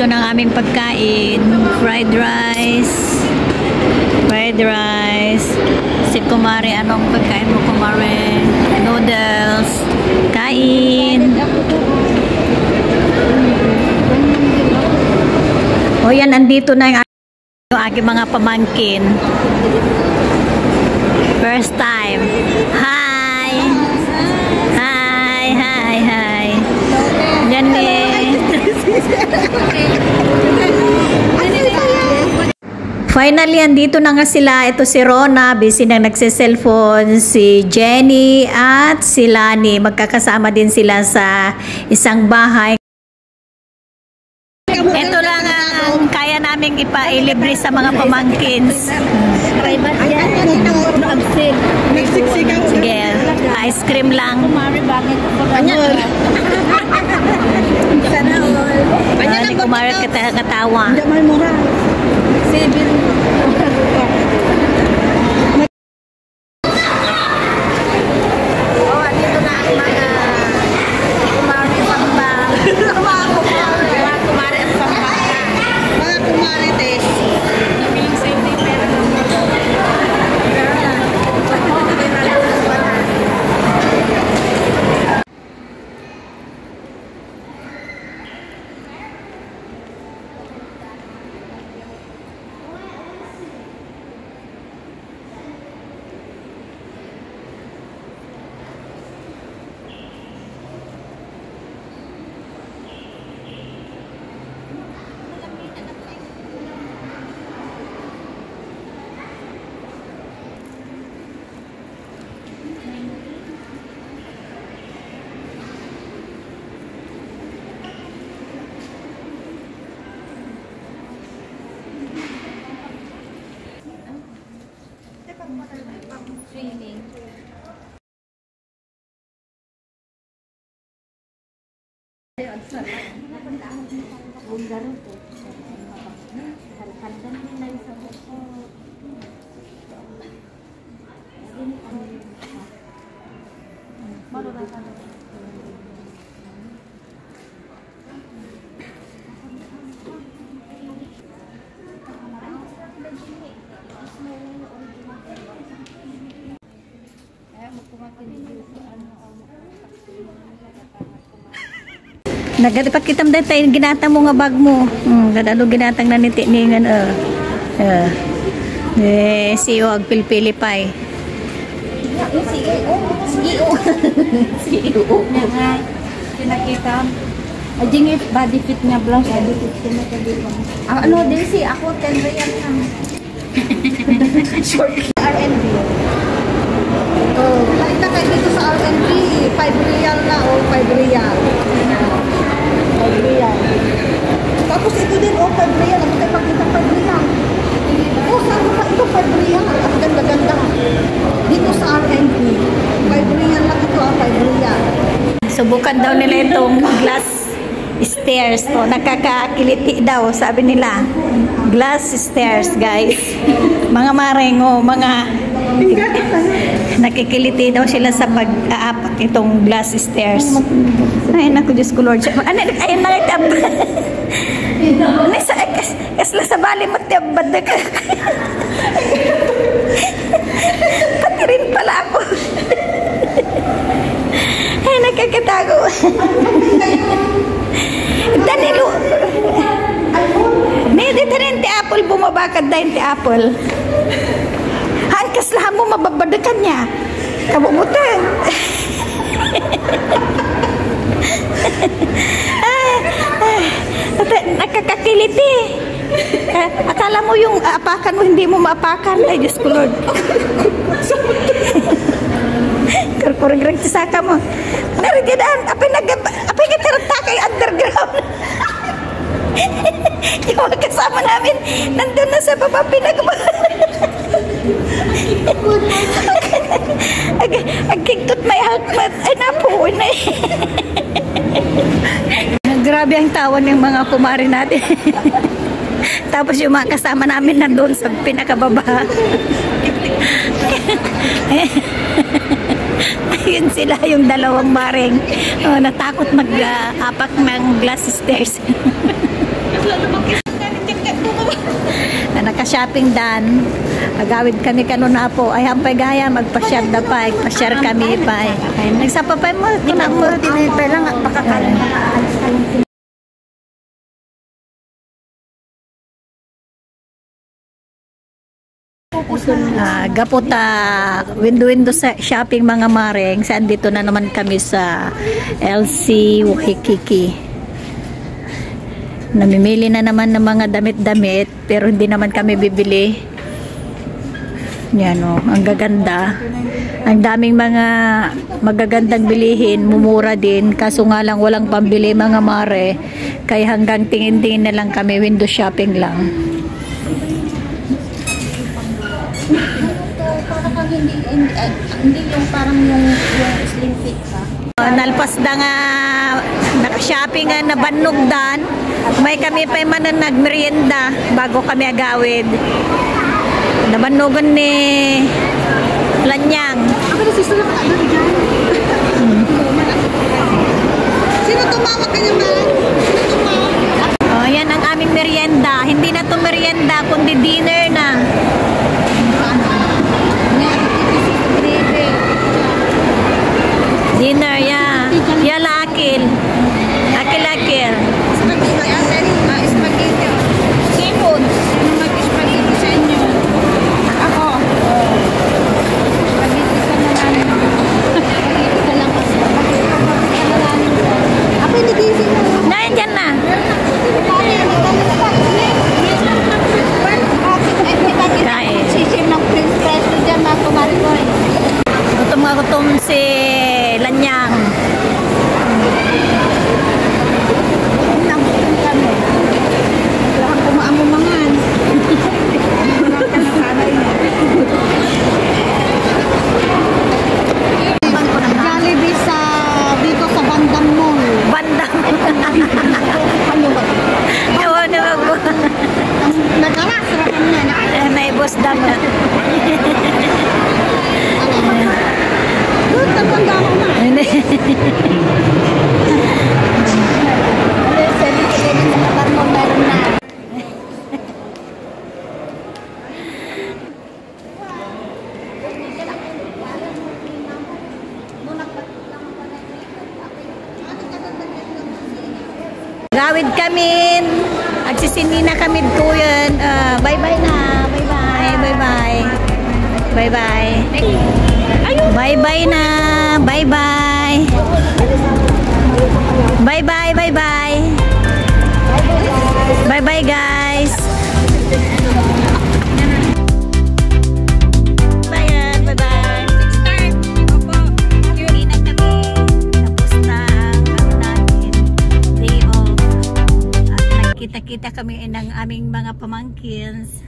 Ito na ang aming pagkain. Fried rice. Fried rice. Si Kumare, anong pagkain mo, Kumare? Noodles. Kain. O yan, andito na yung aking mga pamangkin. First time. Hi! Hi! Hi! Hi! Yan eh. Finally, andito na nga sila. Ito si Rona, busy na nagse-cellphone. Si Jenny at si Lani. Magkakasama din sila sa isang bahay. Ito lang ang kaya naming ipailibre sa mga pamangkins. Sige, ice cream lang. Si Kumare katawa. Swimming. Nagadipat kitam dahil tayo ginatang mo nga bag mo. Gadalo ginatang na niti ningan. CEO agpilpili pa eh. CEO niya nga. Kinakita. Ajing body fit niya blouse. Body fit niya. Ano din si ako 10 real lang. Short R&B. Nakita kayo dito sa R&B. 5 real na o 5 real. 5 real. Tapos ito din, 5 real. Ang tayo pakita 5 real. Saan pa ito 5 real? Ang ganda-ganda. Dito sa R&B. 5 real lang ito, 5 real. Subukan daw nila itong glass stairs. Nakakakiliti daw, sabi nila. Glass stairs, guys. Mga marengo, mga nakikiliti daw sila sa pag-aapak itong glass stairs. Ay, naku, Diyos ko, Lord. Ayun na, itab. Kasla sa bali mo, tiyabad na ka. Pati rin pala ako. Ay, nakakatago. Danilo. Dito rin ti Apple, bumabakad dahil ti Apple. Kaslahan mo, mababadakan niya. Kabubutan. Nakakakiliti. Akala mo yung apakan mo, hindi mo maapakan. Ay, Diyos ko, Lord. Kurkurang sisaka mo. Narigidaan. Apay katarata kay underground. Yung mga kasama namin, nandun na sa baba, Agkiktot may hakmat. Ay, napuwi na eh. Grabe ang tawa ng mga kumari natin. Tapos yung mga kasama namin nandun sa pinakababa. Ayun sila, yung dalawang maring. Natakot mag-apak ng glass stairs. Naka-shopping dan. Agawid kami kanuna po. Ay hampay gaya magpa-share da pa. Pa-share kami pa. Nagsapapay mo. Kuna mo. Tinipay lang at pakakain. Gaputa window sa shopping mga mareng. Saan dito na naman kami sa LC Waikiki. Namimili na naman ng mga damit-damit pero hindi naman kami bibili. Yan o, ang gaganda. Ang daming mga magagandang bilihin, mumura din. Kaso nga lang walang pambili mga mare. Kaya hanggang tingin-tingin na lang kami, window shopping lang. Parang hindi yung parang yung slim fit ka. Nalpas na nga naka-shopping nga na banugdan. May kami pa man na nagmerienda bago kami agawid. Nabanugan ni Lanyang. Ako na siya na doon dyan. Sino tumawag ka naman? Sino tumawag? Oh, yan ang aming merienda. Hindi na to merienda kundi dinner na. Dinner, yeah. Yala akil. Akil-akil. Spaghetti. Seafood. Mag-spaghetti sa inyo. Ako. Spaghetti sa namin. Spaghetti ka lang kasi. Ako hindi gising na. Nandiyan na. Kain. Sisir ng Prince Presto dyan mga kumarikoy. Gutom si Lanyang. Lahat kumaamumangan. Jollibee sa dito sa Bandang Mall. Bandang. Ano ba? Ewan na ba? Nagkarasrapan niya. Naibos dapat. Doon, tatanda ko na. Hindi. Sabi ko din sa kabar mo, meron na. Gawid kami. Agsisini na kami tuyan. Bye-bye na. Bye-bye. Bye-bye. Bye-bye. Bye-bye na. Bye-bye. Bye-bye. Bye-bye. Bye-bye guys. Bye. Bye-bye. Uwi na kami. Tapos na ang namin day off. At nagkita-kita kami ng aming mga pamangkins.